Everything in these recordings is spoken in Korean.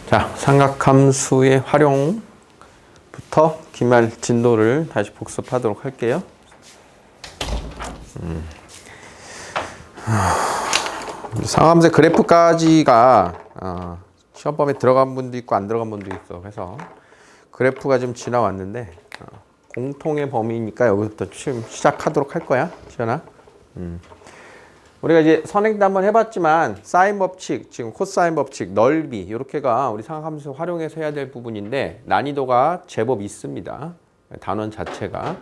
자, 삼각함수의 활용부터 기말 진도를 다시 복습하도록 할게요. 삼각함수의 그래프까지가 시험범에 들어간 분도 있고 안 들어간 분도 있어. 그래서 그래프가 좀 지나왔는데 공통의 범위니까 여기부터 지금 시작하도록 할 거야, 지연아. 우리가 이제 선행도 한번 해봤지만 사인 법칙, 지금 코사인 법칙, 넓이 이렇게가 우리 삼각함수 활용해서 해야 될 부분인데 난이도가 제법 있습니다. 단원 자체가.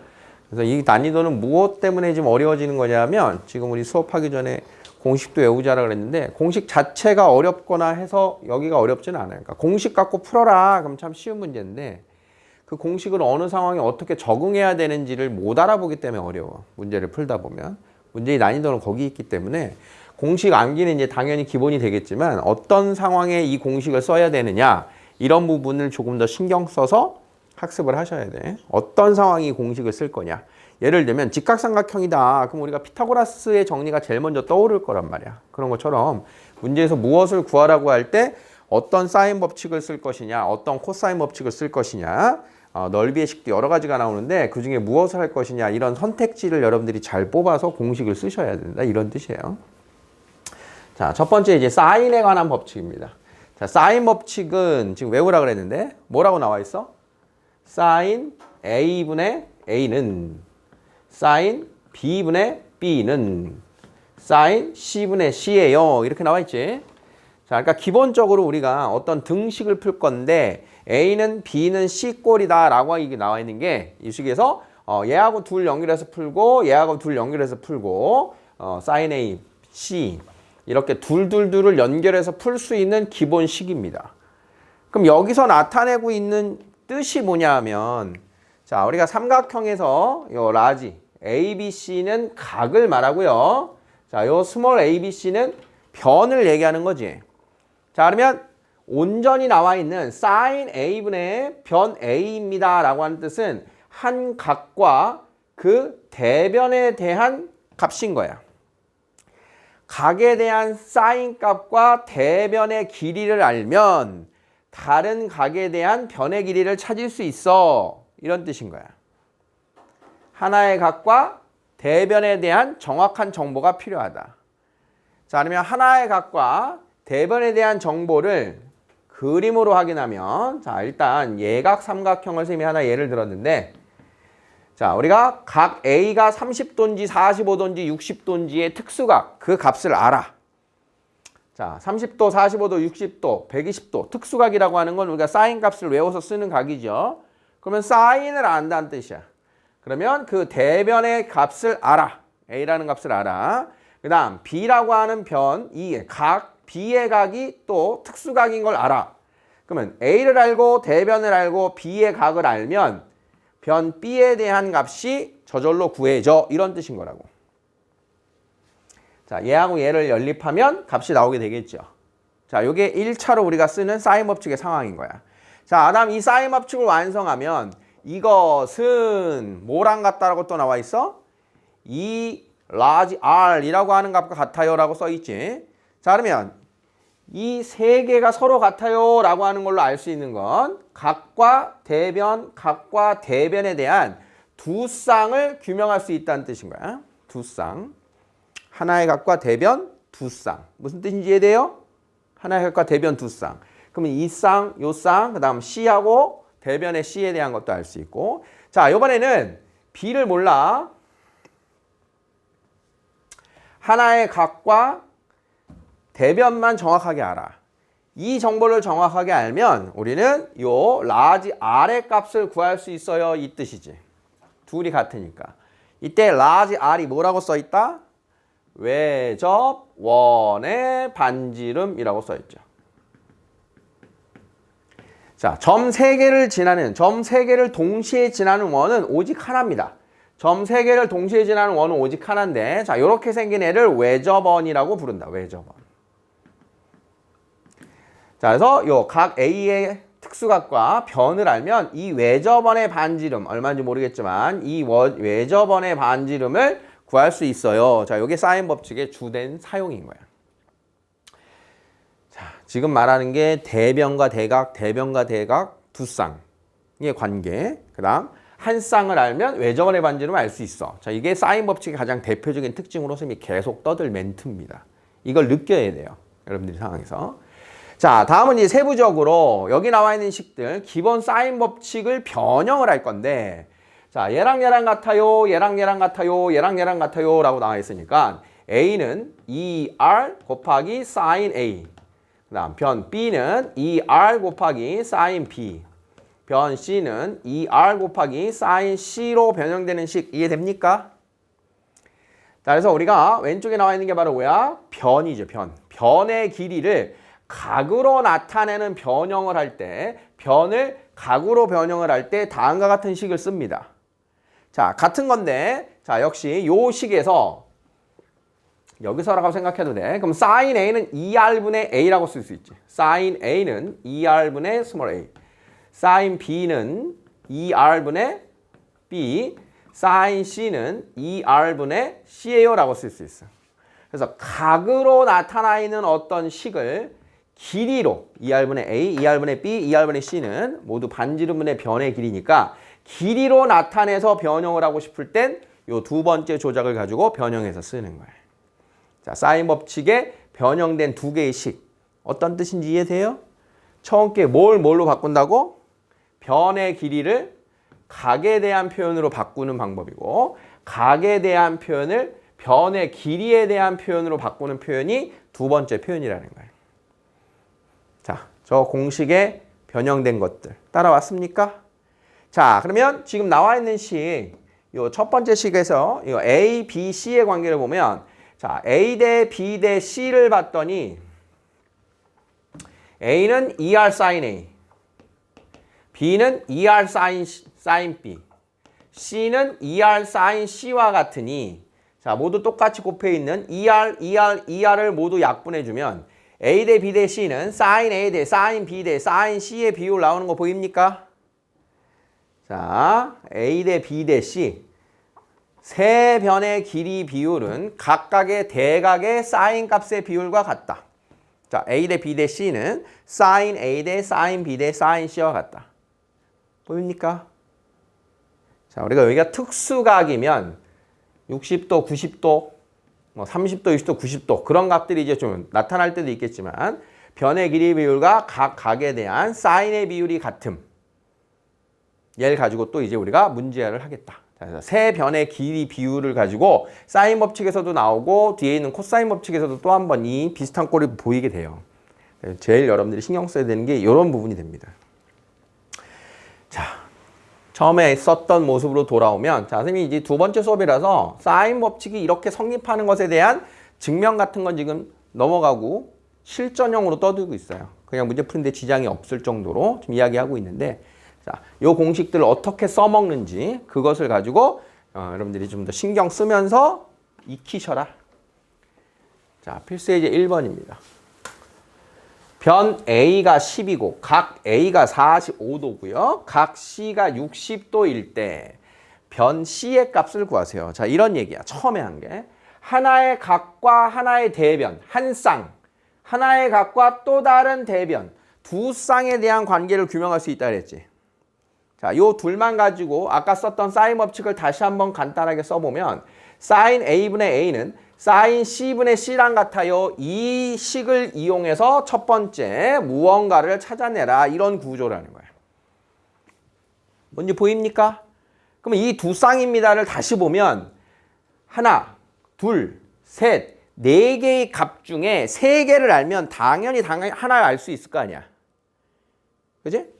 그래서 이 난이도는 무엇 때문에 지금 어려워지는 거냐면 지금 우리 수업하기 전에 공식도 외우자라 그랬는데 공식 자체가 어렵거나 해서 여기가 어렵지는 않아요. 그러니까 공식 갖고 풀어라 그럼 참 쉬운 문제인데 그 공식을 어느 상황에 어떻게 적응해야 되는지를 못 알아보기 때문에 어려워. 문제를 풀다 보면. 문제의 난이도는 거기 있기 때문에 공식 암기는 이제 당연히 기본이 되겠지만 어떤 상황에 이 공식을 써야 되느냐 이런 부분을 조금 더 신경 써서 학습을 하셔야 돼. 어떤 상황이 공식을 쓸 거냐. 예를 들면 직각삼각형이다. 그럼 우리가 피타고라스의 정리가 제일 먼저 떠오를 거란 말이야. 그런 것처럼 문제에서 무엇을 구하라고 할 때 어떤 사인 법칙을 쓸 것이냐, 어떤 코사인 법칙을 쓸 것이냐, 넓이의 식도 여러 가지가 나오는데 그중에 무엇을 할 것이냐 이런 선택지를 여러분들이 잘 뽑아서 공식을 쓰셔야 된다. 이런 뜻이에요. 자, 첫 번째 이제 사인에 관한 법칙입니다. 자, 사인 법칙은 지금 외우라 그랬는데 뭐라고 나와 있어? 사인 A분의 A는 사인 B분의 B는 사인 C분의 C예요. 이렇게 나와 있지. 자, 그러니까 기본적으로 우리가 어떤 등식을 풀 건데 A는 B는 C 꼴이다 라고 이게 나와 있는 게 이 식에서 얘하고 둘 연결해서 풀고 얘하고 둘 연결해서 풀고 sin A, C 이렇게 둘을 연결해서 풀 수 있는 기본식입니다. 그럼 여기서 나타내고 있는 뜻이 뭐냐 하면 자, 우리가 삼각형에서 요 라지 ABC는 각을 말하고요. 자, 요 스몰 ABC는 변을 얘기하는 거지. 자, 그러면 온전히 나와 있는 sin A분의 변 A입니다 라고 하는 뜻은 한 각과 그 대변에 대한 값인 거야. 각에 대한 sin 값과 대변의 길이를 알면 다른 각에 대한 변의 길이를 찾을 수 있어. 이런 뜻인 거야. 하나의 각과 대변에 대한 정확한 정보가 필요하다. 자, 그러면 하나의 각과 대변에 대한 정보를 그림으로 확인하면 자, 일단 예각 삼각형을 쌤이 하나 예를 들었는데 자, 우리가 각 A가 30도인지 45도인지 60도인지의 특수각 그 값을 알아. 자, 30도, 45도, 60도, 120도 특수각이라고 하는 건 우리가 사인 값을 외워서 쓰는 각이죠. 그러면 사인을 안다는 뜻이야. 그러면 그 대변의 값을 알아. A라는 값을 알아. 그 다음 B라고 하는 변, 이 각 B의 각이 또 특수각인 걸 알아. 그러면 A를 알고 대변을 알고 B의 각을 알면 변 B에 대한 값이 저절로 구해져. 이런 뜻인 거라고. 자, 얘하고 얘를 연립하면 값이 나오게 되겠죠. 자, 이게 1차로 우리가 쓰는 사인 법칙의 상황인 거야. 자, 다음 이 사인 법칙을 완성하면 이것은 뭐랑 같다라고 또 나와 있어? 이 large R이라고 하는 값과 같아요 라고 써 있지. 자, 그러면 이 세 개가 서로 같아요 라고 하는 걸로 알 수 있는 건 각과 대변에 대한 두 쌍을 규명할 수 있다는 뜻인 거야. 두 쌍. 하나의 각과 대변 두 쌍. 무슨 뜻인지 이해돼요? 하나의 각과 대변 두 쌍. 그러면 이 쌍, 요 쌍, 그 다음 C하고 대변의 C에 대한 것도 알 수 있고. 자, 이번에는 B를 몰라. 하나의 각과 대변만 정확하게 알아. 이 정보를 정확하게 알면 우리는 요 라지 R의 값을 구할 수 있어요. 이 뜻이지. 둘이 같으니까. 이때 라지 R이 뭐라고 써 있다? 외접 원의 반지름이라고 써 있죠. 자, 점 3개를 동시에 지나는 원은 오직 하나입니다. 점 3개를 동시에 지나는 원은 오직 하나인데 자, 이렇게 생긴 애를 외접원이라고 부른다. 외접원. 자, 그래서 요 각 A의 특수각과 변을 알면 이 외접원의 반지름 얼마인지 모르겠지만 이 외접원의 반지름을 구할 수 있어요. 자, 이게 사인 법칙의 주된 사용인 거야. 자, 지금 말하는 게 대변과 대각, 대변과 대각 두 쌍의 관계. 그 다음 한 쌍을 알면 외접원의 반지름을 알 수 있어. 자, 이게 사인 법칙의 가장 대표적인 특징으로서 계속 떠들 멘트입니다. 이걸 느껴야 돼요. 여러분들이 상황에서. 자, 다음은 이제 세부적으로 여기 나와 있는 식들 기본 사인 법칙을 변형을 할 건데, 자, 얘랑 얘랑 같아요, 얘랑 얘랑 같아요, 얘랑 얘랑 같아요 라고 나와 있으니까 A는 2R 곱하기 sin A, 그 다음 변 B는 2R 곱하기 sin B, 변 C는 2R 곱하기 sin C로 변형되는 식 이해됩니까? 자, 그래서 우리가 왼쪽에 나와 있는 게 바로 뭐야? 변이죠, 변. 변의 길이를 각으로 나타내는 변형을 할 때, 변을 각으로 변형을 할 때 다음과 같은 식을 씁니다. 자, 같은 건데, 자, 역시 요 식에서 여기서라고 생각해도 돼. 그럼 sin A는 2R분의 A라고 쓸 수 있지. sin A는 2R분의 스몰 a. sin B는 2R분의 B. sin C는 2R분의 C예요 라고 쓸 수 있어. 그래서 각으로 나타나 있는 어떤 식을 길이로 2R분의 A, 2R분의 B, 2R분의 C는 모두 반지름분의 변의 길이니까 길이로 나타내서 변형을 하고 싶을 땐 요 두 번째 조작을 가지고 변형해서 쓰는 거예요. 자, 사인 법칙에 변형된 두 개의 식. 어떤 뜻인지 이해돼요? 처음 게 뭘로 바꾼다고? 변의 길이를 각에 대한 표현으로 바꾸는 방법이고, 각에 대한 표현을 변의 길이에 대한 표현으로 바꾸는 표현이 두 번째 표현이라는 거예요. 자, 저 공식에 변형된 것들 따라왔습니까? 자, 그러면 지금 나와 있는 식, 요 첫 번째 식에서 요 A, B, C의 관계를 보면, 자, A 대 B 대 C를 봤더니 A는 2R sin A, B는 2R sin B, C는 2R sin C와 같으니, 자, 모두 똑같이 곱해 있는 2R을 모두 약분해주면 A 대 B 대 C는 sin A 대 sin B 대 sin C의 비율 나오는 거 보입니까? 자, A 대 B 대 C. 세 변의 길이 비율은 각각의 대각의 sin 값의 비율과 같다. 자, A 대 B 대 C는 sin A 대 sin B 대 sin C와 같다. 보입니까? 자, 우리가 여기가 특수각이면 60도, 90도, 뭐 30도, 60도, 90도 그런 값들이 이제 좀 나타날 때도 있겠지만 변의 길이 비율과 각 각에 대한 사인의 비율이 같음. 얘를 가지고 또 이제 우리가 문제를 하겠다. 그래서 세 변의 길이 비율을 가지고 사인 법칙에서도 나오고 뒤에 있는 코사인 법칙에서도 또 한 번 이 비슷한 꼴이 보이게 돼요. 제일 여러분들이 신경 써야 되는 게 이런 부분이 됩니다. 자, 처음에 썼던 모습으로 돌아오면, 자, 선생님이 이제 두 번째 수업이라서 사인 법칙이 이렇게 성립하는 것에 대한 증명 같은 건 지금 넘어가고 실전형으로 떠들고 있어요. 그냥 문제 푸는데 지장이 없을 정도로 지금 이야기하고 있는데, 자, 요 공식들을 어떻게 써먹는지 그것을 가지고 여러분들이 좀 더 신경 쓰면서 익히셔라. 자, 필수 예제 1번입니다. 변 A가 10이고 각 A가 45도고요. 각 C가 60도일 때 변 C의 값을 구하세요. 자, 이런 얘기야. 처음에 한 게. 하나의 각과 하나의 대변, 한 쌍. 하나의 각과 또 다른 대변, 두 쌍에 대한 관계를 규명할 수 있다 그랬지. 자, 요 둘만 가지고 아까 썼던 사인 법칙을 다시 한번 간단하게 써보면 sin A분의 A는 sin C분의 C랑 같아요. 이 식을 이용해서 첫 번째 무언가를 찾아내라. 이런 구조라는 거예요. 뭔지 보입니까? 그러면 이 두 쌍입니다를 다시 보면 하나, 둘, 셋, 네 개의 값 중에 세 개를 알면 당연히 하나를 알 수 있을 거 아니야. 그지?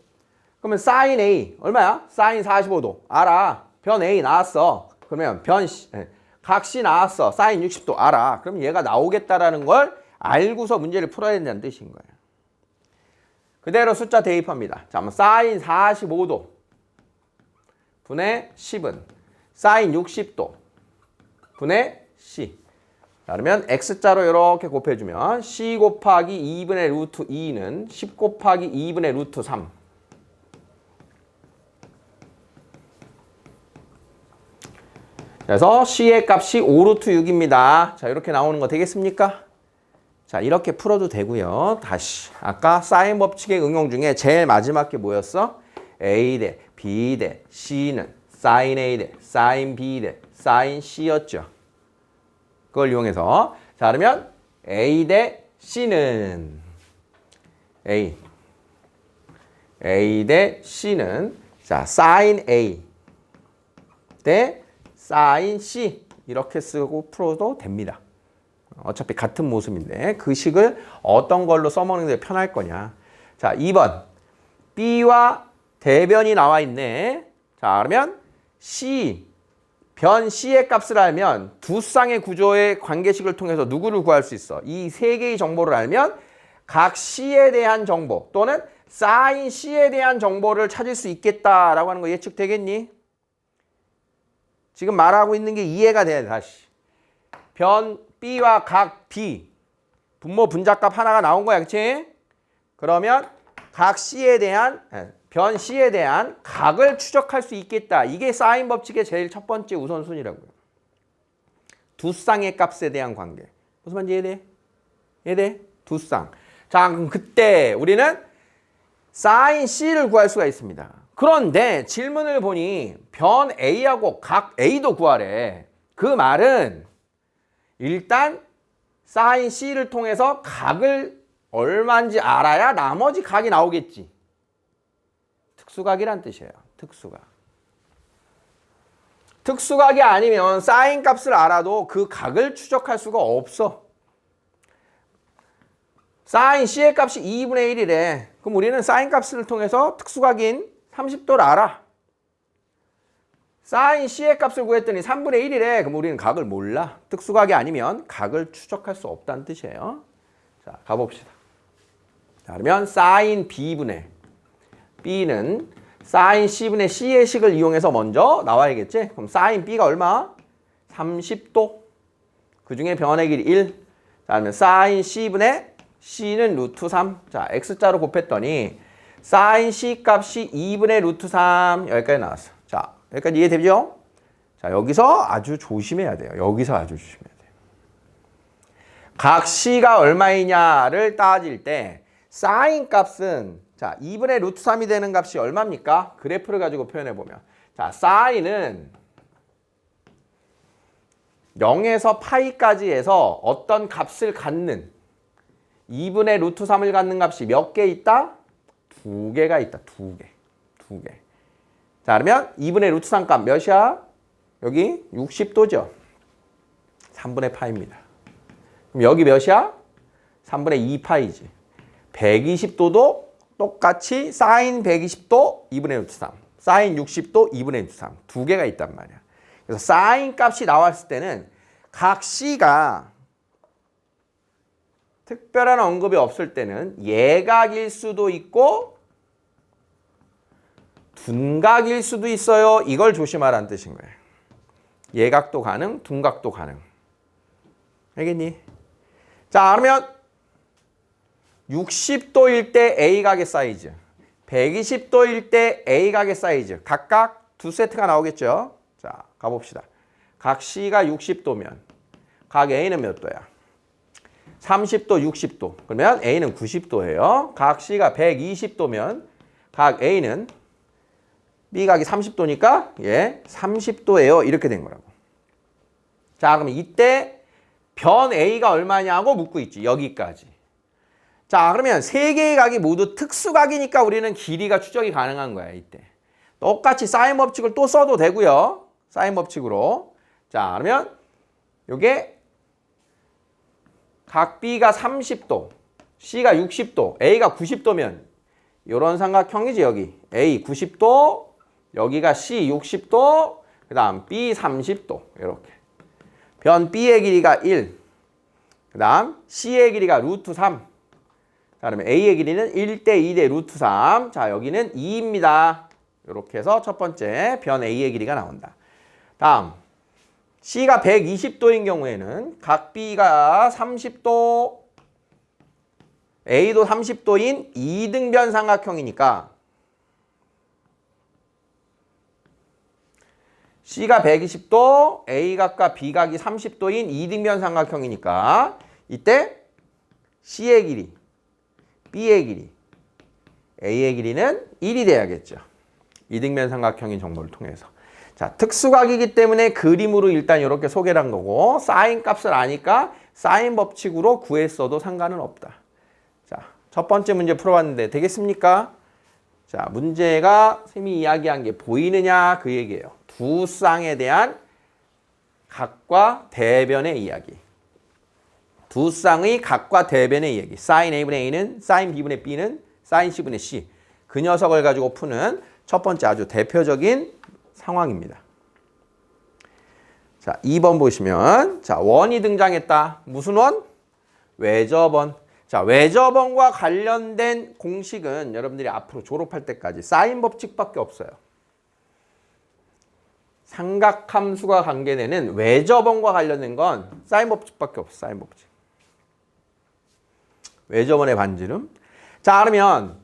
그러면 sin A 얼마야? sin 45도 알아. 변 A 나왔어. 그러면 각 C 나왔어. sin 60도 알아. 그럼 얘가 나오겠다라는 걸 알고서 문제를 풀어야 된다는 뜻인 거예요. 그대로 숫자 대입합니다. 자, sin 45도 분의 10은 sin 60도 분의 C. 자, 그러면 X자로 이렇게 곱해주면 C 곱하기 2분의 루트 2는 10 곱하기 2분의 루트 3. 그래서 C의 값이 5루트 6입니다. 자, 이렇게 나오는 거 되겠습니까? 자, 이렇게 풀어도 되고요. 다시 아까 사인 법칙의 응용 중에 제일 마지막 게 뭐였어? A 대 B 대 C는 사인 A 대 사인 B 대 사인 C였죠. 그걸 이용해서 자, 그러면 A 대 C는 A 대 C는 자, 사인 A 대 사인 C 이렇게 쓰고 풀어도 됩니다. 어차피 같은 모습인데 그 식을 어떤 걸로 써먹는 게 편할 거냐. 자, 2번 B와 대변이 나와 있네. 자, 그러면 C 변 C의 값을 알면 두 쌍의 구조의 관계식을 통해서 누구를 구할 수 있어? 이 세 개의 정보를 알면 각 C에 대한 정보 또는 사인 C에 대한 정보를 찾을 수 있겠다라고 하는 거 예측되겠니? 지금 말하고 있는 게 이해가 돼야 돼. 다시 변 B와 각 B 분모 분자값 하나가 나온 거야. 그치? 그러면 각 C에 대한 변 C에 대한 각을 추적할 수 있겠다. 이게 사인 법칙의 제일 첫 번째 우선순위라고요. 두 쌍의 값에 대한 관계. 무슨 말인지 이해돼? 이해돼? 두 쌍. 자, 그럼 그때 우리는 사인 C를 구할 수가 있습니다. 그런데 질문을 보니 변 A하고 각 A도 구하래. 그 말은 일단 사인 C를 통해서 각을 얼마인지 알아야 나머지 각이 나오겠지. 특수각이란 뜻이에요. 특수각. 특수각이 아니면 사인 값을 알아도 그 각을 추적할 수가 없어. 사인 C의 값이 2분의 1이래. 그럼 우리는 사인 값을 통해서 특수각인 30도를 알아. 사인 C의 값을 구했더니 3분의 1이래. 그럼 우리는 각을 몰라. 특수각이 아니면 각을 추적할 수 없다는 뜻이에요. 자, 가봅시다. 자, 그러면 사인 B분의 B는 사인 C분의 C의 식을 이용해서 먼저 나와야겠지? 그럼 사인 B가 얼마? 30도. 그 중에 변의 길이 1. 자, 그러면 사인 C분의 C는 루트 3. 자, X자로 곱했더니 사인 C 값이 2분의 루트 3. 여기까지 나왔어. 자, 여기까지 이해되죠? 자, 여기서 아주 조심해야 돼요. 여기서 아주 조심해야 돼요. 각 C가 얼마이냐를 따질 때 사인 값은 자, 2분의 루트 3이 되는 값이 얼마입니까? 그래프를 가지고 표현해보면 자, 사인은 0에서 파이까지 해서 어떤 값을 갖는 2분의 루트 3을 갖는 값이 몇 개 있다? 2개가 있다. 2개. 자, 그러면 2분의 루트 3 값 몇이야? 여기 60도죠. 3분의 파입니다. 그럼 여기 몇이야? 3분의 2파이지. 120도도 똑같이 사인 120도 2분의 루트 3. 사인 60도 2분의 루트 3. 2개가 있단 말이야. 그래서 사인 값이 나왔을 때는 각 C가 특별한 언급이 없을 때는 예각일 수도 있고 둔각일 수도 있어요. 이걸 조심하라는 뜻인 거예요. 예각도 가능, 둔각도 가능. 알겠니? 자, 그러면 60도일 때 A각의 사이즈, 120도일 때 A각의 사이즈 각각 두 세트가 나오겠죠? 자, 가봅시다. 각 C가 60도면 각 A는 몇 도야? 30도, 60도. 그러면 A는 90도예요. 각 C가 120도면 각 A는 B각이 30도니까 예, 30도예요. 이렇게 된 거라고. 자, 그럼 이때 변 A가 얼마냐고 묻고 있지. 여기까지. 자, 그러면 세 개의 각이 모두 특수각이니까 우리는 길이가 추적이 가능한 거야. 이때. 똑같이 사인 법칙을 또 써도 되고요. 사인 법칙으로. 자, 그러면 요게 각 B가 30도, C가 60도, A가 90도면 이런 삼각형이지. 여기 A 90도, 여기가 C 60도, 그 다음 B 30도 이렇게. 변 B의 길이가 1, 그 다음 C의 길이가 루트 3. 자, 그러면 A의 길이는 1대 2대 루트 3. 자, 여기는 2입니다. 이렇게 해서 첫 번째 변 A의 길이가 나온다. 다음 C가 120도인 경우에는 각 B가 30도, A도 30도인 2등변 삼각형이니까 C가 120도, A각과 B각이 30도인 2등변 삼각형이니까 이때 C의 길이, B의 길이, A의 길이는 1이 돼야겠죠. 이등변 삼각형인 정보를 통해서. 자, 특수각이기 때문에 그림으로 일단 이렇게 소개를 한 거고 사인 값을 아니까 사인 법칙으로 구했어도 상관은 없다. 자, 첫 번째 문제 풀어봤는데 되겠습니까? 자, 문제가 쌤이 이야기한 게 보이느냐 그 얘기예요. 두 쌍에 대한 각과 대변의 이야기. 두 쌍의 각과 대변의 이야기. 사인 A분의 A는 사인 B분의 B는 사인 C분의 C. 그 녀석을 가지고 푸는 첫 번째 아주 대표적인 상황입니다. 자, 2번 보시면 자, 원이 등장했다. 무슨 원? 외접원. 자, 외접원과 관련된 공식은 여러분들이 앞으로 졸업할 때까지 사인 법칙밖에 없어요. 삼각함수가 관계되는 외접원과 관련된 건 사인 법칙밖에 없어. 사인 법칙. 외접원의 반지름. 자, 그러면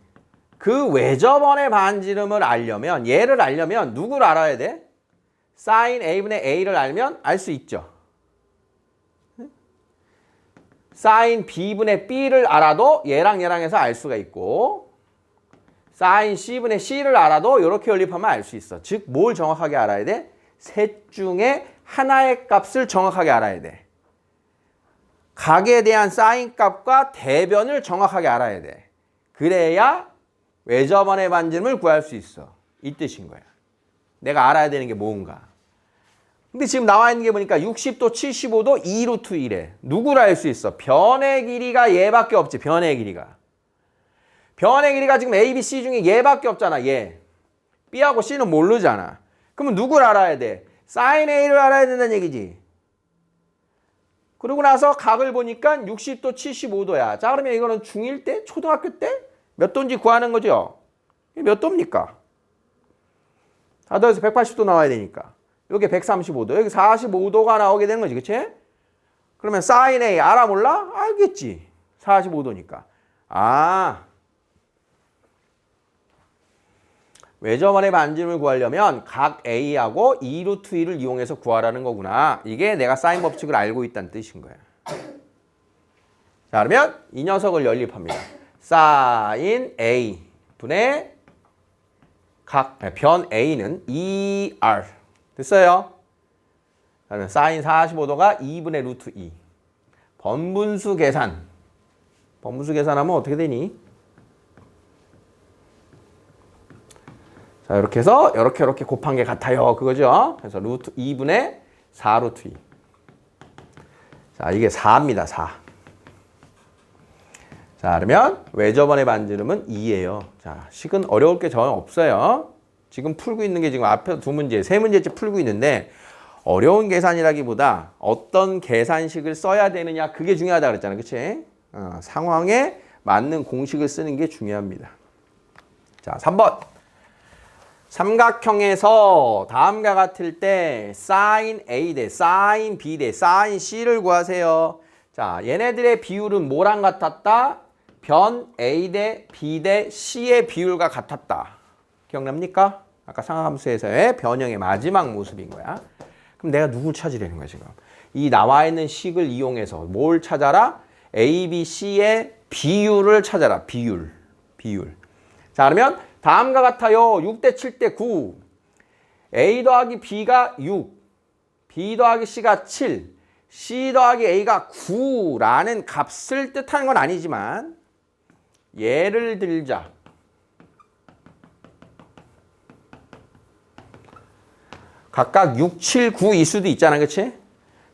그 외접원의 반지름을 알려면 얘를 알려면 누구를 알아야 돼? 사인 A분의 A를 알면 알 수 있죠. 사인 B분의 B를 알아도 얘랑 해서 알 수가 있고 사인 C분의 C를 알아도 이렇게 연립하면 알 수 있어. 즉 뭘 정확하게 알아야 돼? 셋 중에 하나의 값을 정확하게 알아야 돼. 각에 대한 사인 값과 대변을 정확하게 알아야 돼. 그래야 외접원의 반지름을 구할 수 있어. 이 뜻인 거야. 내가 알아야 되는 게 뭔가. 근데 지금 나와 있는 게 보니까 60도, 75도, 2루트 1에 누구를 알 수 있어? 변의 길이가 얘밖에 없지. 변의 길이가. 변의 길이가 지금 A, B, C 중에 얘밖에 없잖아. 얘. B하고 C는 모르잖아. 그러면 누구를 알아야 돼? 사인 A를 알아야 된다는 얘기지. 그러고 나서 각을 보니까 60도, 75도야. 자, 그러면 이거는 중1 때? 초등학교 때? 몇 도인지 구하는 거죠? 몇 도입니까? 4도에서 180도 나와야 되니까. 여기 135도, 여기 45도가 나오게 되는 거지, 그치? 그러면 사인 A 알아 몰라? 알겠지. 45도니까. 아, 외접원의 반지름을 구하려면 각 A하고 2루트 2를 이용해서 구하라는 거구나. 이게 내가 사인 법칙을 알고 있다는 뜻인 거야. 자, 그러면 이 녀석을 연립합니다. 사인 A 분의 변 A는 2R. 됐어요? 그러면 사인 45도가 2분의 루트 2. 번분수 계산. 번분수 계산하면 어떻게 되니? 자, 이렇게 해서 이렇게 곱한 게 같아요. 그거죠? 그래서 루트 2분의 4루트 2. 자, 이게 4입니다. 4. 자, 그러면 외접원의 반지름은 2예요. 자, 식은 어려울 게 전혀 없어요. 지금 풀고 있는 게 지금 앞에 두 문제, 세 문제째 풀고 있는데 어려운 계산이라기보다 어떤 계산식을 써야 되느냐 그게 중요하다 그랬잖아. 그치? 상황에 맞는 공식을 쓰는 게 중요합니다. 자, 3번. 삼각형에서 다음과 같을 때 사인 A 대 사인 B 대 사인 C를 구하세요. 자, 얘네들의 비율은 뭐랑 같았다? 변 A 대 B 대 C의 비율과 같았다. 기억납니까? 아까 상함수에서의 변형의 마지막 모습인 거야. 그럼 내가 누굴 찾으려는 거야 지금? 이 나와 있는 식을 이용해서 뭘 찾아라? A, B, C의 비율을 찾아라. 비율. 자, 그러면 다음과 같아요. 6대 7대 9. A 더하기 B가 6. B 더하기 C가 7. C 더하기 A가 9라는 값을 뜻하는 건 아니지만 예를 들자. 각각 6, 7, 9일 수도 있잖아. 그치?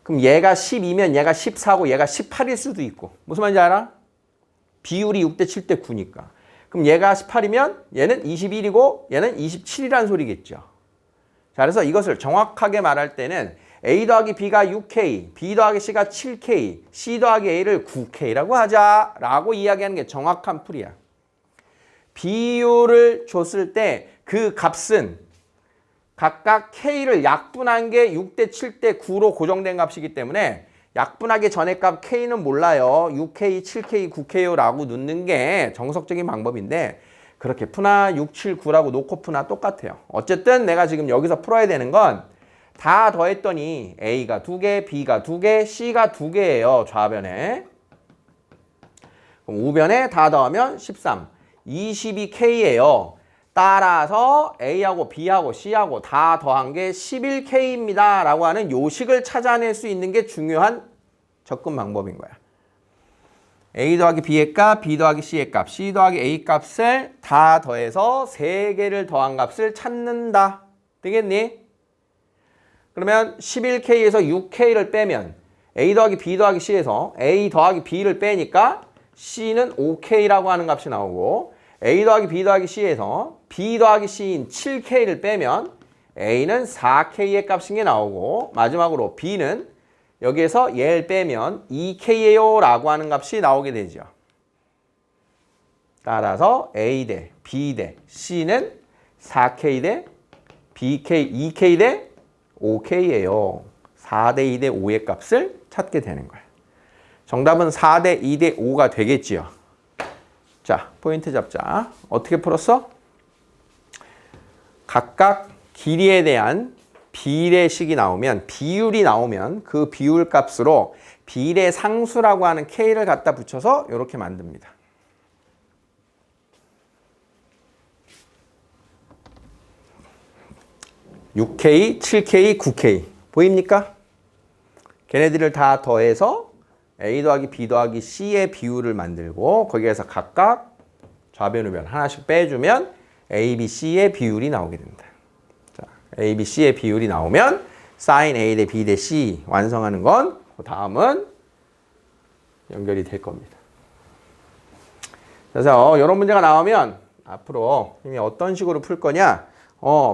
그럼 얘가 12면 얘가 14고 얘가 18일 수도 있고. 무슨 말인지 알아? 비율이 6대 7대 9니까. 그럼 얘가 18이면 얘는 21이고 얘는 27이라는 소리겠죠. 자, 그래서 이것을 정확하게 말할 때는 A 더하기 B가 6K, B 더하기 C가 7K, C 더하기 A를 9K라고 하자라고 이야기하는 게 정확한 풀이야. 비율을 줬을 때 그 값은 각각 K를 약분한 게 6대 7대 9로 고정된 값이기 때문에 약분하기 전의 값 K는 몰라요. 6K, 7K, 9K라고 넣는 게 정석적인 방법인데 그렇게 푸나 6, 7, 9라고 놓고 푸나 똑같아요. 어쨌든 내가 지금 여기서 풀어야 되는 건 다 더했더니 A가 2개, B가 2개, C가 2개예요. 좌변에. 그럼 우변에 다 더하면 13. 22K예요. 따라서 A하고 B하고 C하고 다 더한 게 11K입니다. 라고 하는 요식을 찾아낼 수 있는 게 중요한 접근 방법인 거야. A 더하기 B의 값, B 더하기 C의 값, C 더하기 A 값을 다 더해서 3개를 더한 값을 찾는다. 되겠니? 그러면 11K에서 6K를 빼면 A 더하기 B 더하기 C에서 A 더하기 B를 빼니까 C는 5K라고 하는 값이 나오고 A 더하기 B 더하기 C에서 B 더하기 C인 7K를 빼면 A는 4K의 값인 게 나오고 마지막으로 B는 여기에서 얘를 빼면 2K예요 라고 하는 값이 나오게 되죠. 따라서 A 대 B 대 C는 4K 대 BK, 2K 대 5K예요. 4대 2 대 5의 값을 찾게 되는 거예요. 정답은 4대 2 대 5가 되겠지요. 자, 포인트 잡자. 어떻게 풀었어? 각각 길이에 대한 비례식이 나오면, 비율이 나오면 그 비율 값으로 비례 상수라고 하는 K를 갖다 붙여서 이렇게 만듭니다. (6K), (7K), (9K) 보입니까? 걔네들을 다 더해서 A 더하기 B 더하기 C의 비율을 만들고 거기에서 각각 좌변 우변 하나씩 빼주면 A, B, C의 비율이 나오게 됩니다. 자, A, B, C의 비율이 나오면 sin A 대 B 대 C 완성하는 건 그 다음은 연결이 될 겁니다. 그래서 이런 문제가 나오면 앞으로 어떤 식으로 풀 거냐?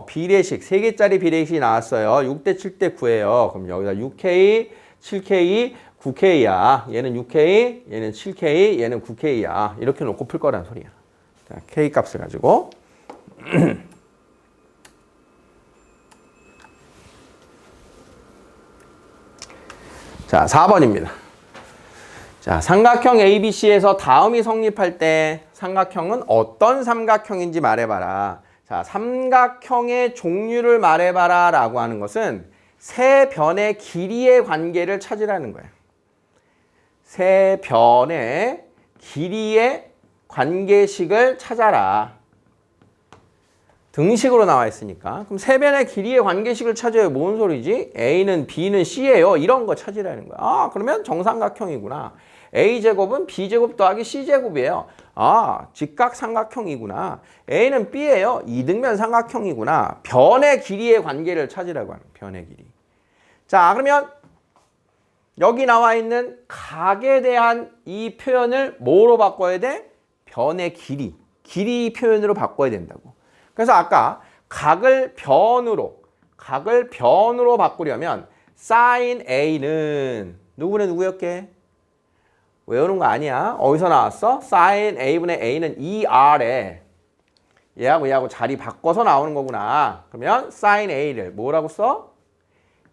비례식, 3개짜리 비례식이 나왔어요. 6대 7대 9예요. 그럼 여기다 6K, 7K, 9K야. 얘는 6K, 얘는 7K, 얘는 9K야. 이렇게 놓고 풀 거란 소리야. 자, K 값을 가지고. 자, 4번입니다. 자, 삼각형 ABC에서 다음이 성립할 때 삼각형은 어떤 삼각형인지 말해봐라. 자, 삼각형의 종류를 말해봐라 라고 하는 것은 세 변의 길이의 관계를 찾으라는 거예요. 세 변의 길이의 관계식을 찾아라. 등식으로 나와 있으니까. 그럼 세 변의 길이의 관계식을 찾아요. 뭔 소리지? A는 B는 C예요. 이런 거 찾으라는 거야. 아, 그러면 정삼각형이구나. A제곱은 B제곱 더하기 C제곱이에요. 아, 직각삼각형이구나. A는 B예요. 이등변 삼각형이구나. 변의 길이의 관계를 찾으라고 하는 거예요. 변의 길이. 자, 그러면 여기 나와 있는 각에 대한 이 표현을 뭐로 바꿔야 돼? 변의 길이. 길이 표현으로 바꿔야 된다고. 그래서 아까 각을 변으로 바꾸려면 sin A는 누구는 누구였게? 외우는 거 아니야. 어디서 나왔어? sin A분의 A는 ER에 얘하고 자리 바꿔서 나오는 거구나. 그러면 sin A를 뭐라고 써?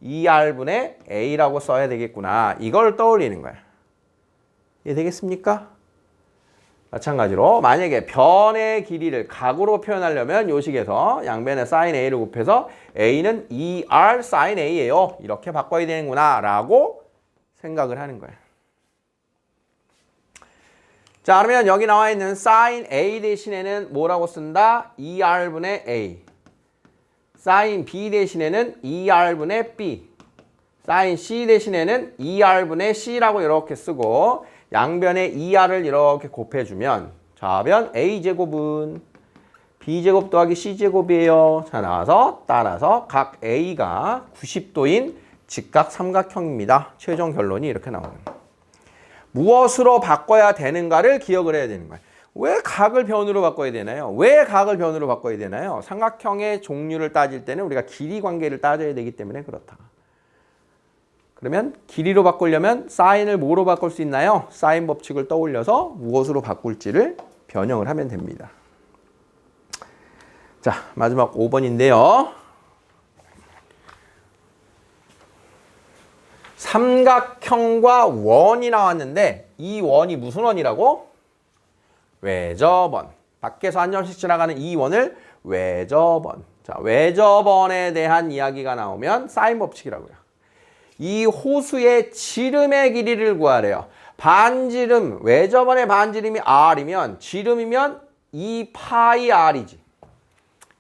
ER분의 A라고 써야 되겠구나. 이걸 떠올리는 거야. 이해되겠습니까? 마찬가지로 만약에 변의 길이를 각으로 표현하려면 요 식에서 양변에 sin A를 곱해서 A는 ER sin A예요. 이렇게 바꿔야 되는구나 라고 생각을 하는 거예요. 자, 그러면 여기 나와 있는 sin A 대신에는 뭐라고 쓴다? ER분의 A. sin B 대신에는 ER분의 B. sin C 대신에는 ER분의 C라고 이렇게 쓰고 양변에 ER을 이렇게 곱해주면 좌변 A제곱은 B제곱 더하기 C제곱이에요. 자, 나와서 따라서 각 A가 90도인 직각 삼각형입니다. 최종 결론이 이렇게 나오는 거예요. 무엇으로 바꿔야 되는가를 기억을 해야 되는 거예요. 왜 각을 변으로 바꿔야 되나요? 왜 각을 변으로 바꿔야 되나요? 삼각형의 종류를 따질 때는 우리가 길이 관계를 따져야 되기 때문에 그렇다. 그러면 길이로 바꾸려면 사인을 뭐로 바꿀 수 있나요? 사인 법칙을 떠올려서 무엇으로 바꿀지를 변형을 하면 됩니다. 자, 마지막 5번인데요. 삼각형과 원이 나왔는데 이 원이 무슨 원이라고? 외접원. 밖에서 한 점씩 지나가는 이 원을 외접원. 자, 외접원에 대한 이야기가 나오면 사인 법칙이라고요. 이 호수의 지름의 길이를 구하래요. 반지름, 외접원의 반지름이 r이면 지름이면 2파이 r이지.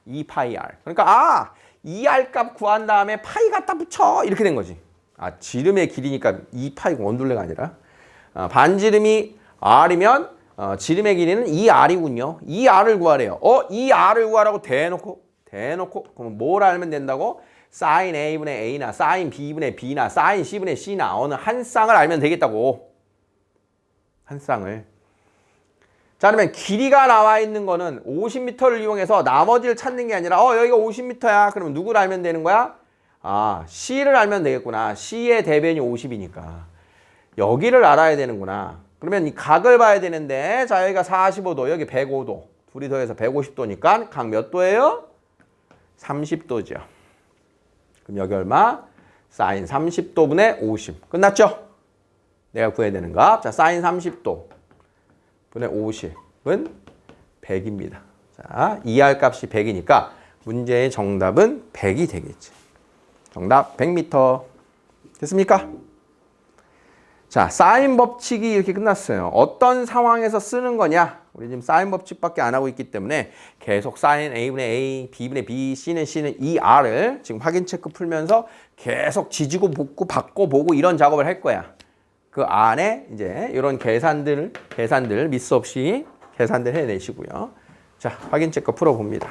2파이 r. 그러니까 2r 값 구한 다음에 파이 갖다 붙여 이렇게 된 거지. 지름의 길이니까 2파이고 원둘레가 아니라 반지름이 r이면 지름의 길이는 2r이군요. 2r을 구하래요. 2r을 구하라고 대놓고 그럼 뭘 알면 된다고? sin a분의 a나 sin b분의 b나 sin c분의 c나 어느 한 쌍을 알면 되겠다고. 한 쌍을. 자, 그러면 길이가 나와 있는 거는 50m를 이용해서 나머지를 찾는 게 아니라 여기가 50m야. 그러면 누구를 알면 되는 거야? C를 알면 되겠구나. C의 대변이 50이니까. 여기를 알아야 되는구나. 그러면 이 각을 봐야 되는데 자, 여기가 45도, 여기 105도. 둘이 더해서 150도니까 각 몇 도예요? 30도죠. 그럼 여기 얼마? sin 30도분의 50. 끝났죠? 내가 구해야 되는 값. 자, sin 30도 분의 50은 100입니다. 자, 2r 값이 100이니까 문제의 정답은 100이 되겠지. 정답 100m. 됐습니까? 자, 사인 법칙이 이렇게 끝났어요. 어떤 상황에서 쓰는 거냐? 우리 지금 사인 법칙밖에 안 하고 있기 때문에 계속 사인 A분의 A, B분의 B, C는 이 R을 지금 확인 체크 풀면서 계속 지지고 볶고 바꿔보고 이런 작업을 할 거야. 그 안에 이제 이런 계산들 미스 없이 계산들 해내시고요. 자, 확인 체크 풀어봅니다.